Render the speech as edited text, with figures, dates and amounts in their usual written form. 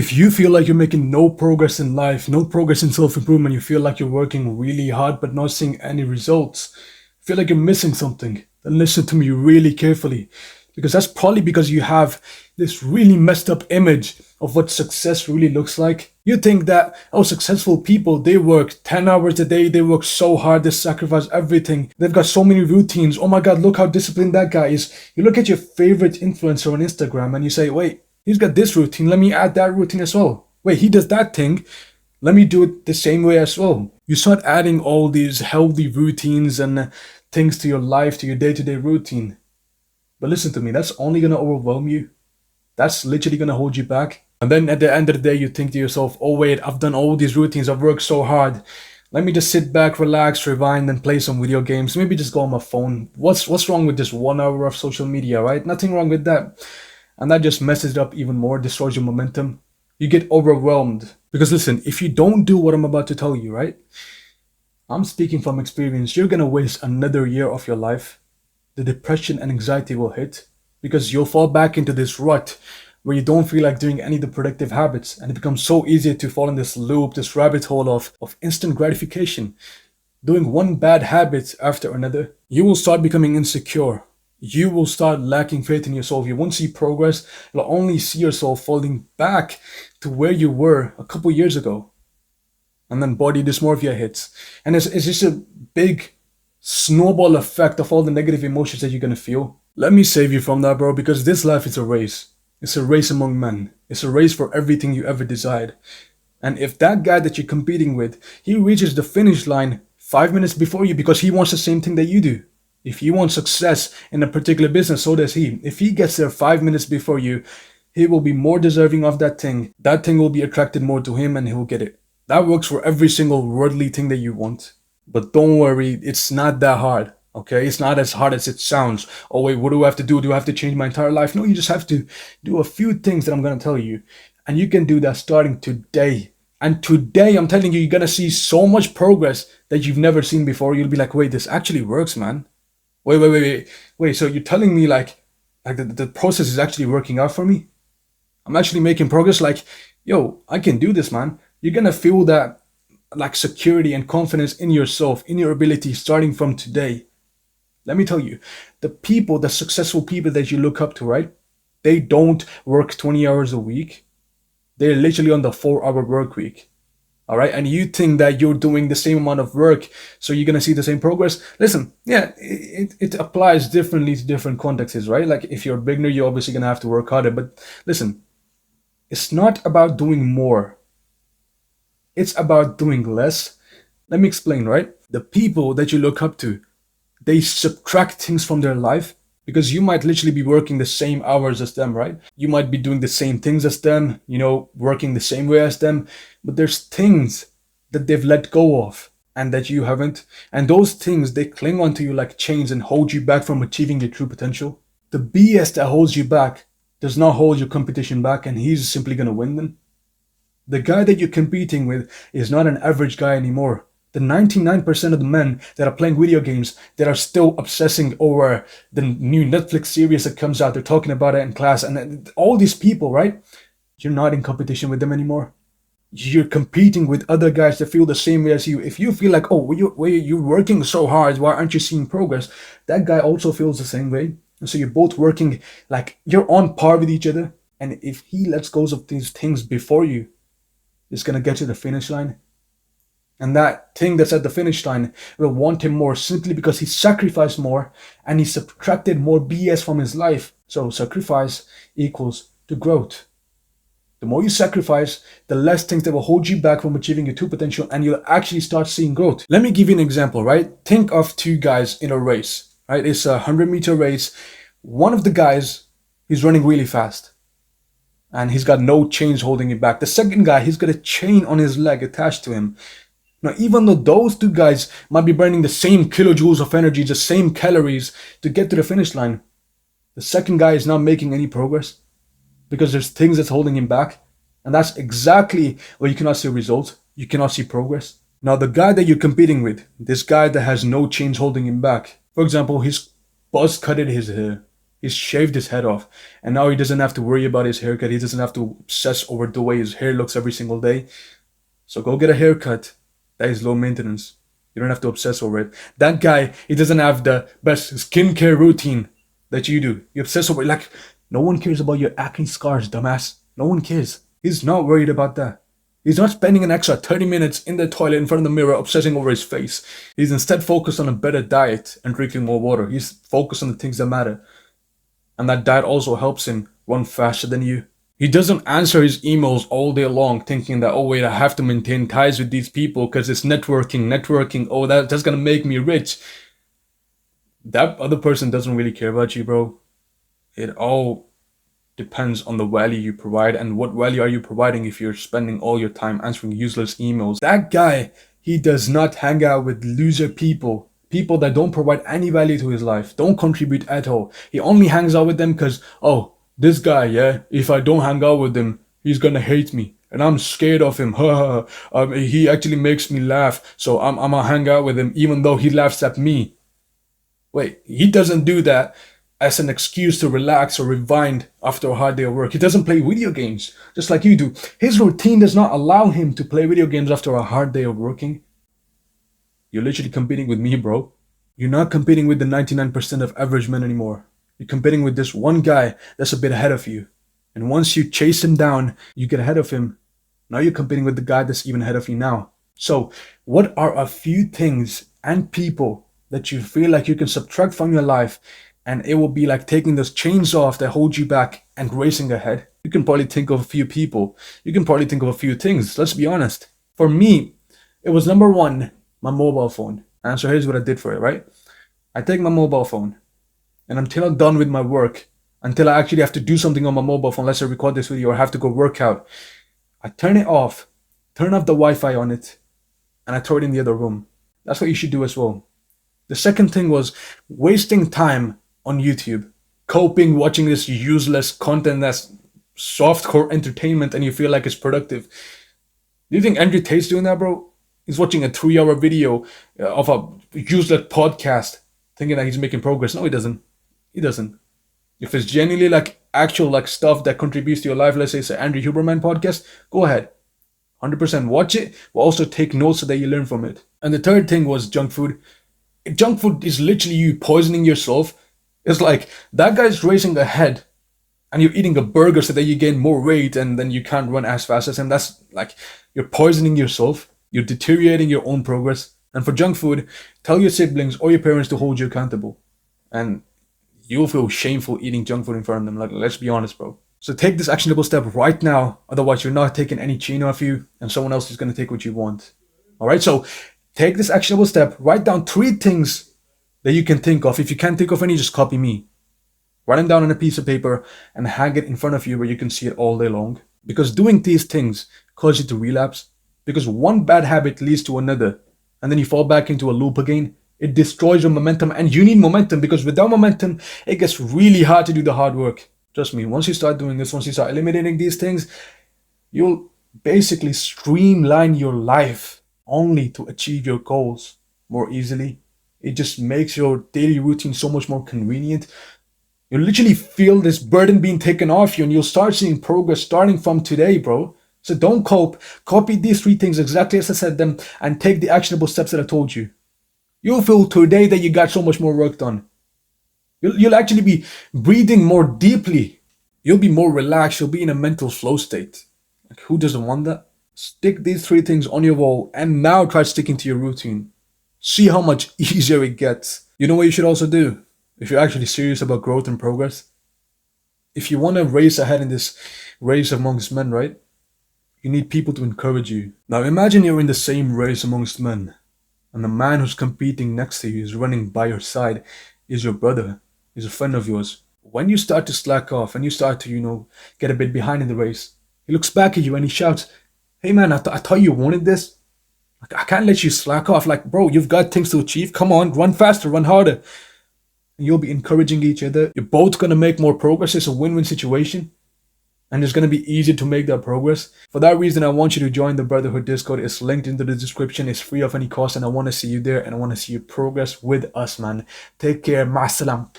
If you feel like you're making no progress in life, no progress in self-improvement, you feel like you're working really hard but not seeing any results, feel like you're missing something, then listen to me really carefully. Because that's probably because you have this really messed up image of what success really looks like. You think that, oh, successful people, they work 10 hours a day, they work so hard, they sacrifice everything. They've got so many routines. Oh my God, look how disciplined that guy is. You look at your favorite influencer on Instagram and you say, wait, he's got this routine, let me add that routine as well. Wait, he does that thing, let me do it the same way as well. You start adding all these healthy routines and things to your life, to your day-to-day routine. But listen to me, that's only gonna overwhelm you. That's literally gonna hold you back. And then at the end of the day, you think to yourself, oh wait, I've done all these routines, I've worked so hard. Let me just sit back, relax, rewind, and play some video games. Maybe just go on my phone. What's wrong with just 1 hour of social media, right? Nothing wrong with that. And that just messes it up even more, destroys your momentum. You get overwhelmed. Because listen, if you don't do what I'm about to tell you, right? I'm speaking from experience. You're gonna waste another year of your life. The depression and anxiety will hit because you'll fall back into this rut where you don't feel like doing any of the productive habits, and it becomes so easy to fall in this loop, this rabbit hole of instant gratification, doing one bad habit after another. You will start becoming insecure. You will start lacking faith in yourself. You won't see progress. You'll only see yourself falling back to where you were a couple years ago. And then body dysmorphia hits. And it's just a big snowball effect of all the negative emotions that you're gonna feel. Let me save you from that, bro, because this life is a race. It's a race among men. It's a race for everything you ever desired. And if that guy that you're competing with, he reaches the finish line 5 minutes before you because he wants the same thing that you do. If you want success in a particular business, so does he. If he gets there 5 minutes before you, he will be more deserving of that thing. That thing will be attracted more to him and he'll get it. That works for every single worldly thing that you want. But don't worry, it's not that hard, okay? It's not as hard as it sounds. Oh wait, what do I have to do? Do I have to change my entire life? No, you just have to do a few things that I'm gonna tell you. And you can do that starting today. And today, I'm telling you, you're gonna see so much progress that you've never seen before. You'll be like, wait, this actually works, man. Wait, so you're telling me like the process is actually working out for me? I'm actually making progress, like, yo, I can do this, man. You're gonna feel that like security and confidence in yourself, in your ability starting from today. Let me tell you, the successful people that you look up to, right? They don't work 20 hours a week. They're literally on the 4-hour work week. All right. And you think that you're doing the same amount of work, so you're going to see the same progress. Listen, yeah, it applies differently to different contexts, right? Like if you're a beginner, you're obviously going to have to work harder. But listen, it's not about doing more. It's about doing less. Let me explain, right? The people that you look up to, they subtract things from their life because you might literally be working the same hours as them, right? You might be doing the same things as them, working the same way as them, but there's things that they've let go of and that you haven't. And those things, they cling onto you like chains and hold you back from achieving your true potential. The BS that holds you back does not hold your competition back, and he's simply gonna win them. The guy that you're competing with is not an average guy anymore. The 99% of the men that are playing video games that are still obsessing over the new Netflix series that comes out, they're talking about it in class, and all these people, right? You're not in competition with them anymore. You're competing with other guys that feel the same way as you. If you feel like, oh, you're working so hard, why aren't you seeing progress? That guy also feels the same way. And so you're both working, like you're on par with each other. And if he lets go of these things before you, it's going to get to the finish line. And that thing that's at the finish line will want him more simply because he sacrificed more and he subtracted more BS from his life. So sacrifice equals to growth. The more you sacrifice, the less things that will hold you back from achieving your true potential, and you'll actually start seeing growth. Let me give you an example, right? Think of two guys in a race, right? It's a 100-meter race. One of the guys, he's running really fast and he's got no chains holding him back. The second guy, he's got a chain on his leg attached to him. Now, even though those two guys might be burning the same kilojoules of energy, the same calories to get to the finish line, the second guy is not making any progress because there's things that's holding him back. And that's exactly where you cannot see results. You cannot see progress. Now, the guy that you're competing with, this guy that has no chains holding him back, for example, he's buzz cutted his hair. He's shaved his head off, and now he doesn't have to worry about his haircut. He doesn't have to obsess over the way his hair looks every single day. So go get a haircut. That is low maintenance. You don't have to obsess over it. That guy, he doesn't have the best skincare routine that you do. You obsess over it. Like, no one cares about your acne scars, dumbass. No one cares. He's not worried about that. He's not spending an extra 30 minutes in the toilet in front of the mirror obsessing over his face. He's instead focused on a better diet and drinking more water. He's focused on the things that matter. And that diet also helps him run faster than you. He doesn't answer his emails all day long thinking that, oh wait, I have to maintain ties with these people because it's networking. Oh, that's gonna make me rich. That other person doesn't really care about you, bro. It all depends on the value you provide, and what value are you providing if you're spending all your time answering useless emails. That guy, he does not hang out with loser people. People that don't provide any value to his life, don't contribute at all. He only hangs out with them because, oh, this guy, yeah, if I don't hang out with him, he's gonna hate me. And I'm scared of him. He actually makes me laugh. So I'm gonna hang out with him even though he laughs at me. Wait, he doesn't do that as an excuse to relax or rewind after a hard day of work. He doesn't play video games, just like you do. His routine does not allow him to play video games after a hard day of working. You're literally competing with me, bro. You're not competing with the 99% of average men anymore. You're competing with this one guy that's a bit ahead of you. And once you chase him down, you get ahead of him. Now you're competing with the guy that's even ahead of you now. So, what are a few things and people that you feel like you can subtract from your life, and it will be like taking those chains off that hold you back and racing ahead? You can probably think of a few people. You can probably think of a few things. Let's be honest. For me, it was number one, my mobile phone. And so here's what I did for it, right? I take my mobile phone, and until I'm done with my work, until I actually have to do something on my mobile phone, let's say record this video or have to go work out, I turn it off, turn off the Wi-Fi on it, and I throw it in the other room. That's what you should do as well. The second thing was wasting time on YouTube, coping, watching this useless content that's softcore entertainment and you feel like it's productive. Do you think Andrew Tate's doing that, bro? He's watching a 3-hour video of a useless podcast thinking that he's making progress. No, he doesn't. He doesn't. If it's genuinely like actual like stuff that contributes to your life, let's say it's an Andrew Huberman podcast, go ahead. 100% watch it, but also take notes so that you learn from it. And the third thing was junk food. Junk food is literally you poisoning yourself. It's like that guy's racing ahead and you're eating a burger so that you gain more weight and then you can't run as fast as him. That's like you're poisoning yourself. You're deteriorating your own progress. And for junk food, tell your siblings or your parents to hold you accountable. And you'll feel shameful eating junk food in front of them. Like, let's be honest, bro. So take this actionable step right now. Otherwise, you're not taking any chain off you and someone else is going to take what you want. All right, so take this actionable step. Write down 3 things that you can think of. If you can't think of any, just copy me. Write them down on a piece of paper and hang it in front of you where you can see it all day long. Because doing these things cause you to relapse. Because one bad habit leads to another. And then you fall back into a loop again. It destroys your momentum, and you need momentum because without momentum, it gets really hard to do the hard work. Trust me, once you start doing this, once you start eliminating these things, you'll basically streamline your life only to achieve your goals more easily. It just makes your daily routine so much more convenient. You literally feel this burden being taken off you, and you'll start seeing progress starting from today, bro. So don't cope. Copy these 3 things exactly as I said them and take the actionable steps that I told you. You'll feel today that you got so much more work done. You'll actually be breathing more deeply. You'll be more relaxed. You'll be in a mental flow state. Like, who doesn't want that? Stick these 3 things on your wall and now try sticking to your routine. See how much easier it gets. You know what you should also do? If you're actually serious about growth and progress? If you want to race ahead in this race amongst men, right? You need people to encourage you. Now imagine you're in the same race amongst men. And the man who's competing next to you is running by your side, is your brother, is a friend of yours. When you start to slack off and you start to, get a bit behind in the race, he looks back at you and he shouts, hey man, I thought you wanted this. Like, I can't let you slack off. Like, bro, you've got things to achieve. Come on, run faster, run harder. And you'll be encouraging each other. You're both going to make more progress. It's a win-win situation. And it's going to be easy to make that progress. For that reason, I want you to join the Brotherhood Discord. It's linked into the description. It's free of any cost. And I want to see you there. And I want to see you progress with us, man. Take care. Ma'asalam.